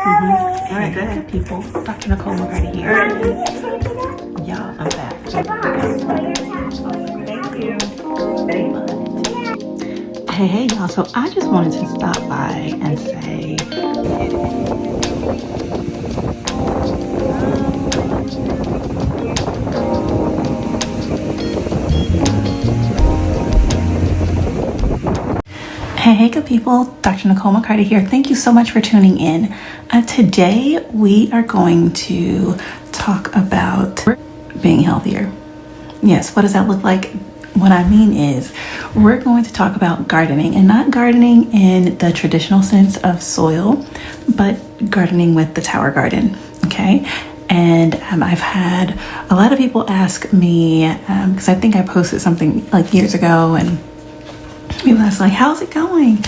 All right, go ahead. People, Dr. Nicole McCarty here. Y'all, I'm back. Thank you. Hey, y'all. So I just wanted to stop by and say, hey, good people, Dr. Nicole McCarty here. Thank you so much for tuning in. Today, we are going to talk about being healthier. Yes, what does that look like? What I mean is, we're going to talk about gardening, and not gardening in the traditional sense of soil, but gardening with the tower garden, okay? And I've had a lot of people ask me, because I think I posted something like years ago, and people ask like, how's it going?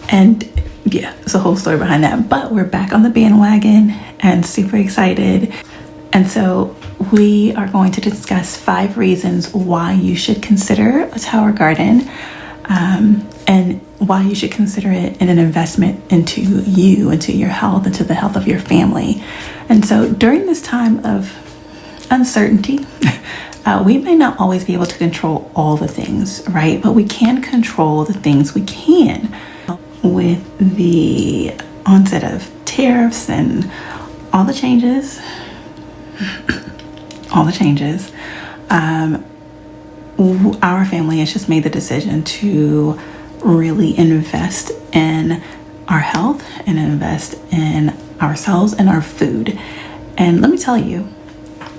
And yeah, there's a whole story behind that, but we're back on the bandwagon and super excited. And so we are going to discuss 5 reasons why you should consider a tower garden, and why you should consider it in an investment into you, into your health, into the health of your family. And so during this time of uncertainty, we may not always be able to control all the things, right? But we can control the things we can. With the onset of tariffs and all the changes, our family has just made the decision to really invest in our health and invest in ourselves and our food. And let me tell you,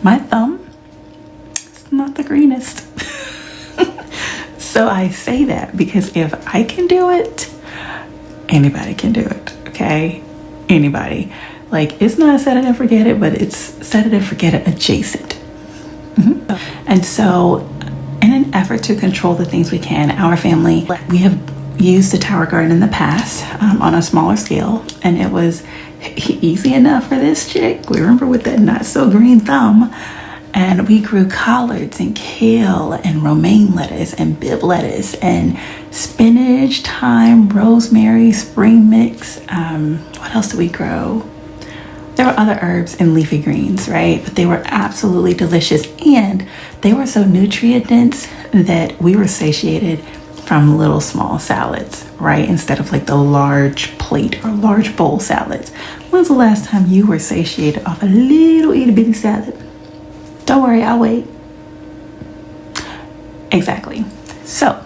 my thumb is not the greenest. So I say that because if I can do it, anybody can do it, okay? Anybody. Like, it's not set it and forget it, but it's set it and forget it adjacent. And so, in an effort to control the things we can, our family, we have used the tower garden in the past on a smaller scale, and it was easy enough for this chick. We remember with that not so green thumb, and we grew collards and kale and romaine lettuce and bib lettuce and spinach, thyme, rosemary, spring mix. What else do we grow? There were other herbs and leafy greens, right? But they were absolutely delicious, and they were so nutrient dense that we were satiated from little small salads, right? Instead of like the large plate or large bowl salads. When's the last time you were satiated off a little itty bitty salad? Don't worry, I'll wait. Exactly. So,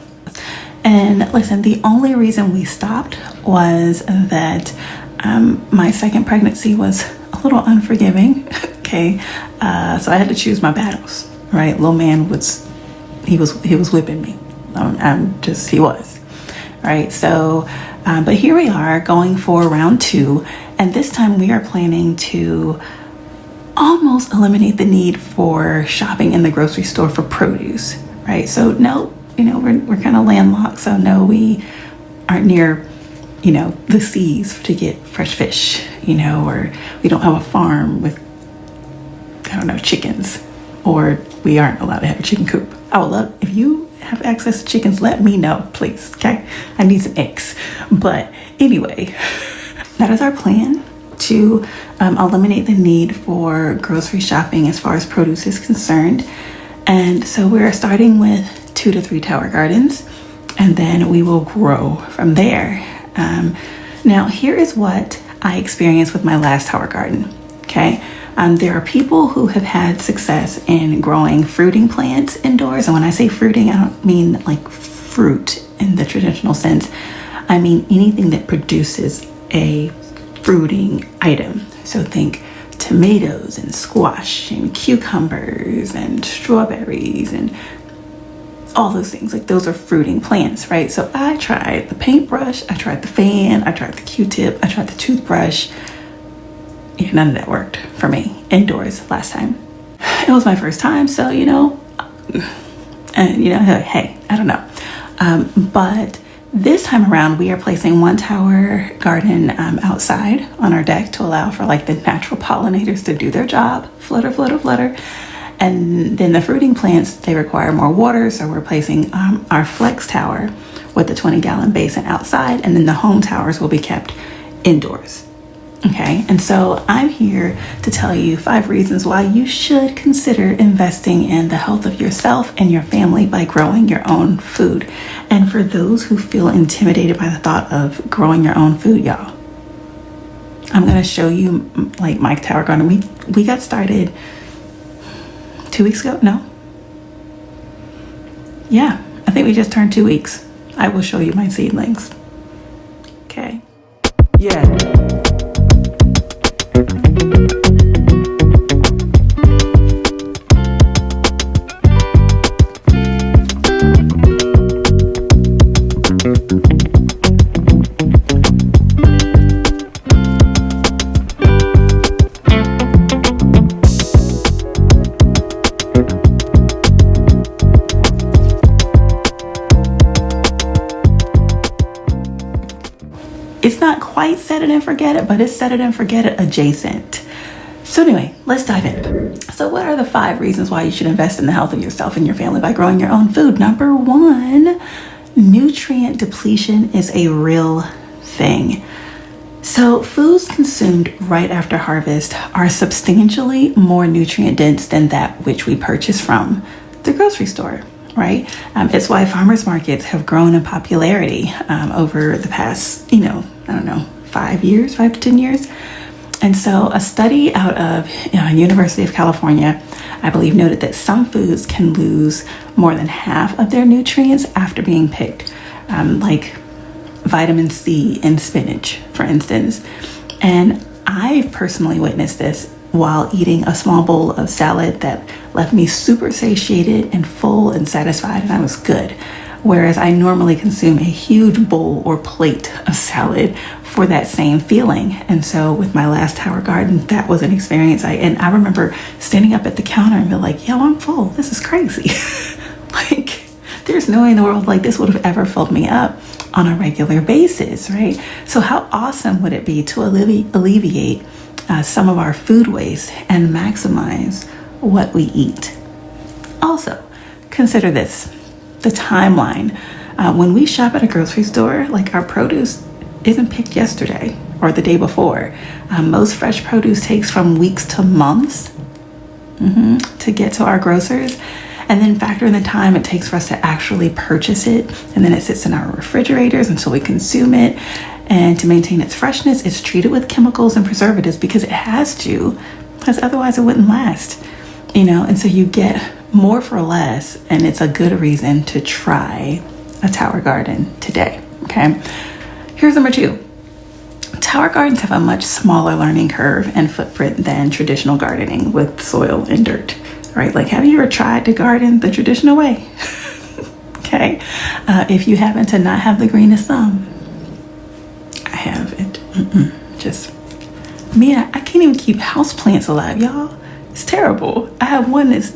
and listen, the only reason we stopped was that my second pregnancy was a little unforgiving. Okay, so I had to choose my battles. Right, little man was whipping me. He was. Right, so, but here we are going for round 2, and this time we are planning to almost eliminate the need for shopping in the grocery store for produce. Right, so no, we're kind of landlocked, so no, we aren't near the seas to get fresh fish, or we don't have a farm with, chickens, or we aren't allowed to have a chicken coop. I would love, if you have access to chickens, let me know, please, okay? I need some eggs. But anyway, that is our plan to eliminate the need for grocery shopping as far as produce is concerned. And so we're starting with 2 to 3 tower gardens, and then we will grow from there. Now, here is what I experienced with my last tower garden, okay? There are people who have had success in growing fruiting plants indoors. And when I say fruiting, I don't mean like fruit in the traditional sense. I mean anything that produces a fruiting item. So think tomatoes and squash and cucumbers and strawberries and all those things. Like, those are fruiting plants, right? So I tried the paintbrush, I tried the fan, I tried the Q-tip, I tried the toothbrush. Yeah, none of that worked for me indoors last time. It was my first time, so hey, I don't know. But this time around, we are placing 1 tower garden outside on our deck to allow for like the natural pollinators to do their job, flutter, flutter, flutter. And then the fruiting plants, they require more water, so we're placing our flex tower with the 20-gallon basin outside, and then the home towers will be kept indoors. Okay, and so I'm here to tell you 5 reasons why you should consider investing in the health of yourself and your family by growing your own food. And for those who feel intimidated by the thought of growing your own food, y'all, I'm gonna show you like my tower garden. We got started 2 weeks ago. No, yeah, I think we just turned 2 weeks. I will show you my seedlings. Okay. Yeah. It's not quite set it and forget it, but it's set it and forget it adjacent. So anyway, let's dive in. So what are the 5 reasons why you should invest in the health of yourself and your family by growing your own food? Number 1, nutrient depletion is a real thing. So foods consumed right after harvest are substantially more nutrient dense than that which we purchase from the grocery store. Right? It's why farmers markets have grown in popularity over the past, 5 to 10 years. And so a study out of University of California, I believe, noted that some foods can lose more than half of their nutrients after being picked, like vitamin C in spinach, for instance. And I've personally witnessed this while eating a small bowl of salad that left me super satiated and full and satisfied, and I was good. Whereas I normally consume a huge bowl or plate of salad for that same feeling. And so with my last tower garden, that was an experience. I remember standing up at the counter and being like, yo, I'm full. This is crazy. Like, there's no way in the world like this would have ever filled me up on a regular basis, right? So how awesome would it be to alleviate some of our food waste and maximize what we eat? Also, consider this, the timeline. When we shop at a grocery store, like, our produce isn't picked yesterday or the day before. Most fresh produce takes from weeks to months to get to our grocers. And then factor in the time it takes for us to actually purchase it. And then it sits in our refrigerators until we consume it. And to maintain its freshness, it's treated with chemicals and preservatives because it has to, because otherwise it wouldn't last, And so you get more for less, and it's a good reason to try a tower garden today, okay? Here's number 2. Tower gardens have a much smaller learning curve and footprint than traditional gardening with soil and dirt, right? Like, have you ever tried to garden the traditional way? Okay. If you happen to not have the greenest thumb, I have it. I can't even keep house plants alive, y'all. It's terrible. I have one that's,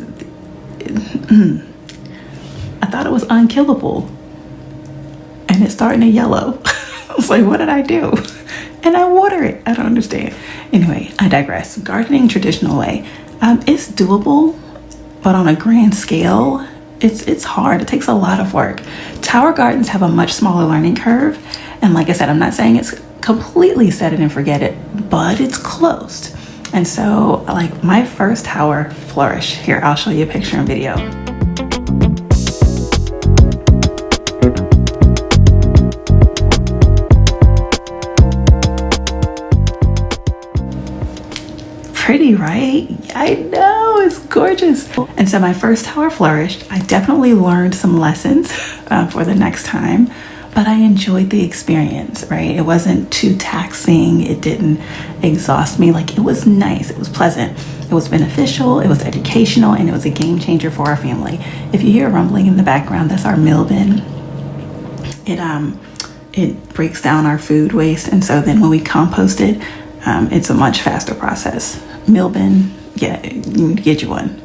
I thought it was unkillable, and it's starting to yellow. I was like, what did I do? And I water it. I don't understand. Anyway, I digress. Gardening traditional way, it's doable, but on a grand scale, it's hard. It takes a lot of work. Tower gardens have a much smaller learning curve. And like I said, I'm not saying it's completely set it and forget it, but it's close. And so, like, my first tower flourished. Here, I'll show you a picture and video. Pretty, right? I know, it's gorgeous. And so my first tower flourished. I definitely learned some lessons for the next time, but I enjoyed the experience, right? It wasn't too taxing. It didn't exhaust me. Like, it was nice. It was pleasant. It was beneficial. It was educational, and it was a game changer for our family. If you hear rumbling in the background, that's our meal bin. It breaks down our food waste, and so then when we compost it, it's a much faster process. Meal bin, yeah, get you one.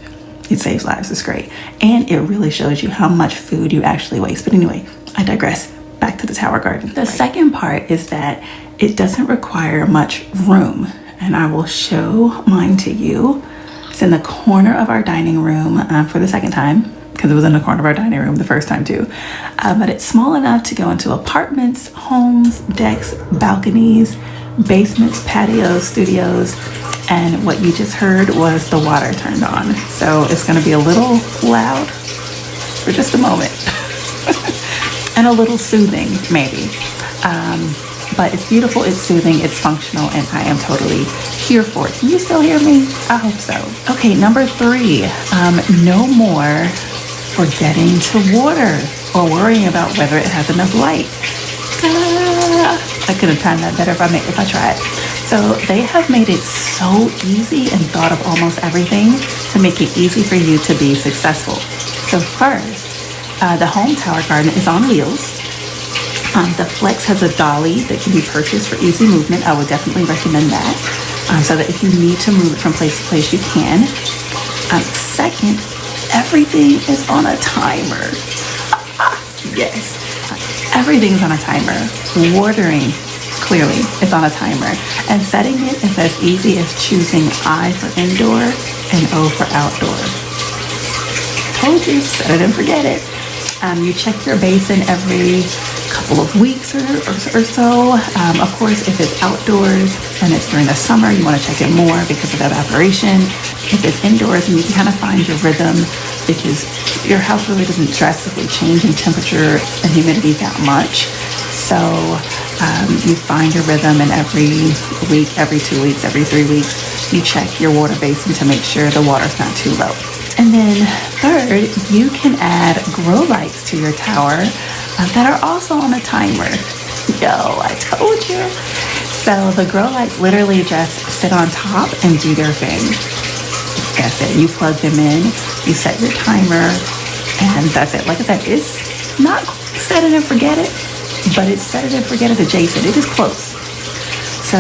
It saves lives. It's great, and it really shows you how much food you actually waste. But anyway, I digress. Back to the tower garden. The second part is that it doesn't require much room, and I will show mine to you. It's in the corner of our dining room for the second time, because it was in the corner of our dining room the first time too. But it's small enough to go into apartments, homes, decks, balconies, basements, patios, studios, and what you just heard was the water turned on. So it's gonna be a little loud for just a moment and a little soothing maybe. But it's beautiful, it's soothing, it's functional, and I am totally here for it. Can you still hear me? I hope so. Okay, number 3, no more forgetting to water or worrying about whether it has enough light. I could have timed that better if I tried. So they have made it so easy and thought of almost everything to make it easy for you to be successful. So first, the home tower garden is on wheels. The Flex has a dolly that can be purchased for easy movement. I would definitely recommend that, so that if you need to move it from place to place, you can. Second, everything is on a timer. Yes, everything's on a timer. Watering, clearly, is on a timer. And setting it is as easy as choosing I for indoor and O for outdoor. Told you, set it and forget it. You check your basin every couple of weeks or so. Of course, if it's outdoors and it's during the summer, you want to check it more because of evaporation. If it's indoors, and you can kind of find your rhythm, because your house really doesn't drastically change in temperature and humidity that much. So you find your rhythm, and every week, every 2 weeks, every 3 weeks, you check your water basin to make sure the water's not too low. And then third, you can add grow lights to your tower that are also on a timer. Yo, I told you. So the grow lights literally just sit on top and do their thing. That's it. You plug them in, you set your timer, and that's it. Like I said, it's not set it and forget it, but it's set it and forget it adjacent. It is close. So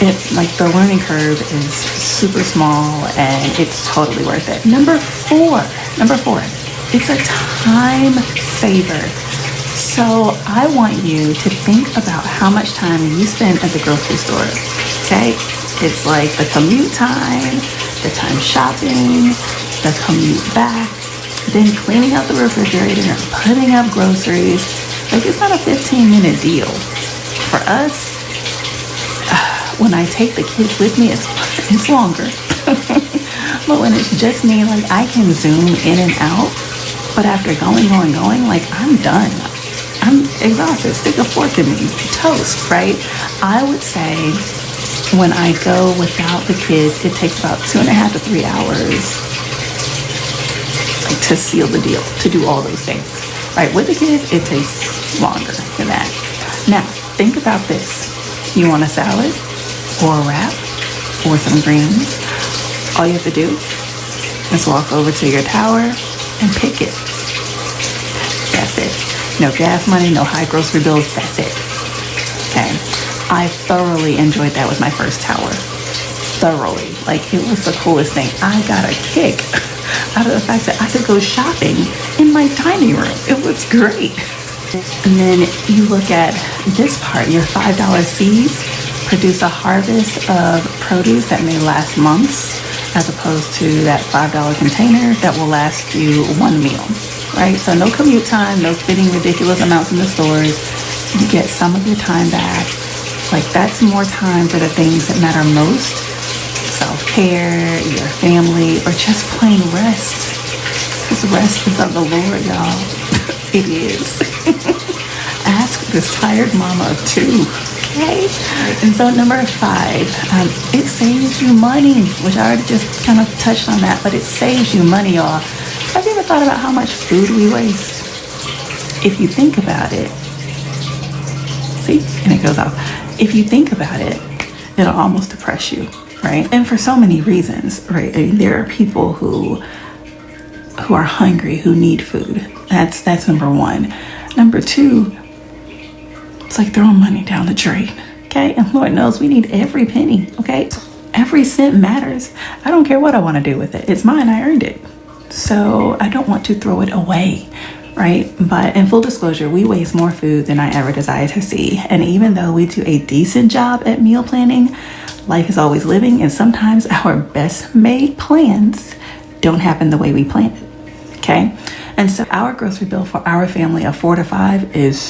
it's like the learning curve is super small, and it's totally worth it. Number four, it's a time saver. So I want you to think about how much time you spend at the grocery store, okay? It's like the commute time, the time shopping, the commute back, then cleaning out the refrigerator and putting up groceries. Like, it's not a 15-minute deal. For us, when I take the kids with me, it's longer. But when it's just me, like, I can zoom in and out. But after going, like, I'm done. I'm exhausted. Stick a fork in me. Toast, right? I would say when I go without the kids, it takes about 2.5 to 3 hours, like, to seal the deal, to do all those things. Right? With the kids, it takes longer than that. Now, think about this. You want a salad or a wrap or some greens? All you have to do is walk over to your tower and pick it. That's it. No gas money, no high grocery bills. That's it. Okay. I thoroughly enjoyed that with my first tower. Thoroughly. Like, it was the coolest thing. I got a kick out of the fact that I could go shopping in my dining room. It was great. And then you look at this part, your $5 seeds produce a harvest of produce that may last months, as opposed to that $5 container that will last you one meal, right? So no commute time, no spending ridiculous amounts in the stores. You get some of your time back. Like, that's more time for the things that matter most. Self-care, your family, or just plain rest. Because rest is of the Lord, y'all. It is. Ask this tired mama of 2. Okay? And so number 5, it saves you money, which I already just kind of touched on that, but it saves you money, y'all. Have you ever thought about how much food we waste? If you think about it, see, and it goes off. If you think about it, it'll almost depress you, right? And for so many reasons, right? I mean, there are people who are hungry, who need food. That's number 1. Number 2, it's like throwing money down the drain, okay? And Lord knows we need every penny, okay? Every cent matters. I don't care what I want to do with it. It's mine. I earned it. So I don't want to throw it away, right? But in full disclosure, we waste more food than I ever desire to see. And even though we do a decent job at meal planning, life is always living, and sometimes our best made plans don't happen the way we planned it, okay? And so our grocery bill for our family of 4 to 5 is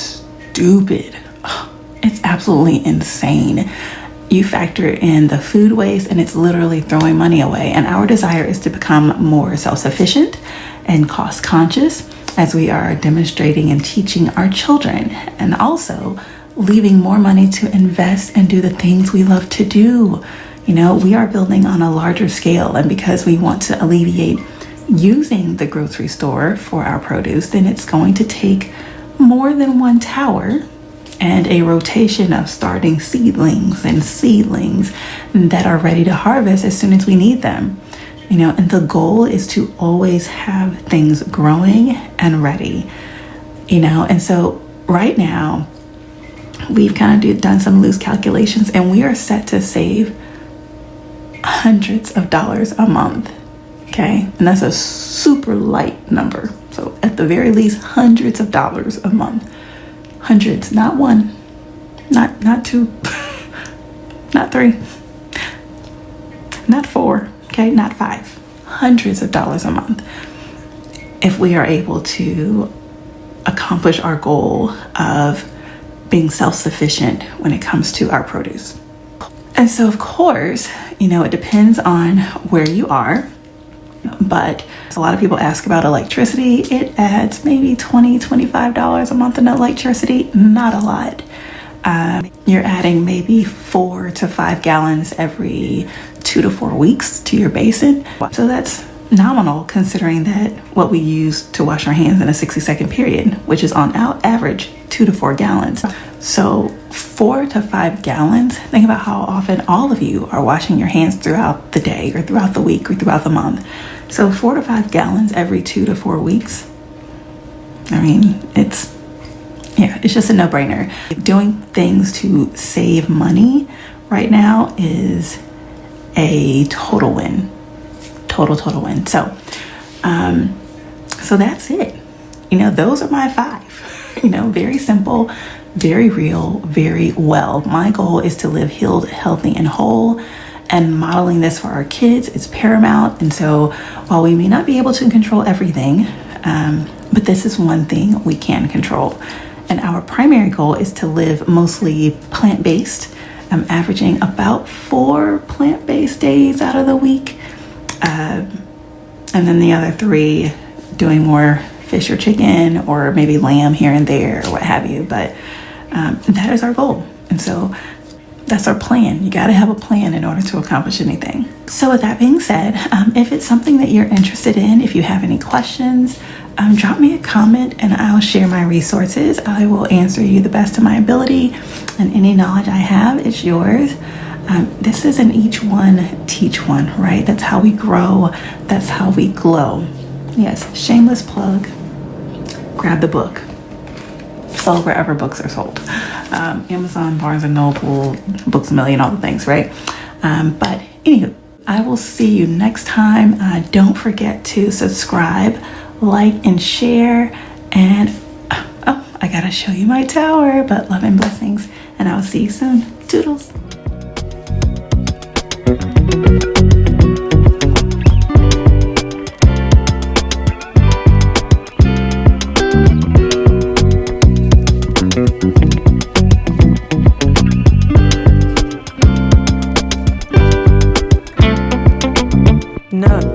stupid. It's absolutely insane. You factor in the food waste and it's literally throwing money away. And our desire is to become more self-sufficient and cost conscious as we are demonstrating and teaching our children, and also leaving more money to invest and do the things we love to do. You know, we are building on a larger scale, and because we want to alleviate using the grocery store for our produce, then it's going to take more than one tower and a rotation of starting seedlings and seedlings that are ready to harvest as soon as we need them. You know, and the goal is to always have things growing and ready, you know. And so right now we've kind of done some loose calculations, and we are set to save hundreds of dollars a month. Okay, and that's a super light number. So at the very least, hundreds of dollars a month. Hundreds, not one, not two, not three, not four, okay, not five. Hundreds of dollars a month if we are able to accomplish our goal of being self-sufficient when it comes to our produce. And so, of course, you know, it depends on where you are. But a lot of people ask about electricity. It adds maybe $20, $25 a month in electricity. Not a lot. You're adding maybe 4 to 5 gallons every 2 to 4 weeks to your basin. So that's nominal considering that what we use to wash our hands in a 60-second period, which is on average 2 to 4 gallons. So 4 to 5 gallons. Think about how often all of you are washing your hands throughout the day or throughout the week or throughout the month. So 4 to 5 gallons every 2 to 4 weeks. I mean, it's just a no-brainer. Doing things to save money right now is a total win. Total win. So that's it. You know, those are my 5. You know, very simple, very real, very well. My goal is to live healed, healthy, and whole. And modeling this for our kids is paramount. And so while we may not be able to control everything, but this is one thing we can control. And our primary goal is to live mostly plant-based. I'm averaging about 4 plant-based days out of the week. And then the other 3 doing more fish or chicken or maybe lamb here and there or what have you. But that is our goal. And so that's our plan. You got to have a plan in order to accomplish anything. So with that being said, if it's something that you're interested in, if you have any questions, drop me a comment and I'll share my resources. I will answer you the best of my ability, and any knowledge I have is yours. This is an each one, teach one, right? That's how we grow. That's how we glow. Yes, shameless plug. Grab the book. Sold wherever books are sold. Amazon, Barnes & Noble, Books A Million, all the things, right? But anywho, I will see you next time. Don't forget to subscribe, like, and share. And I gotta show you my tower, but love and blessings. And I will see you soon. Toodles. No.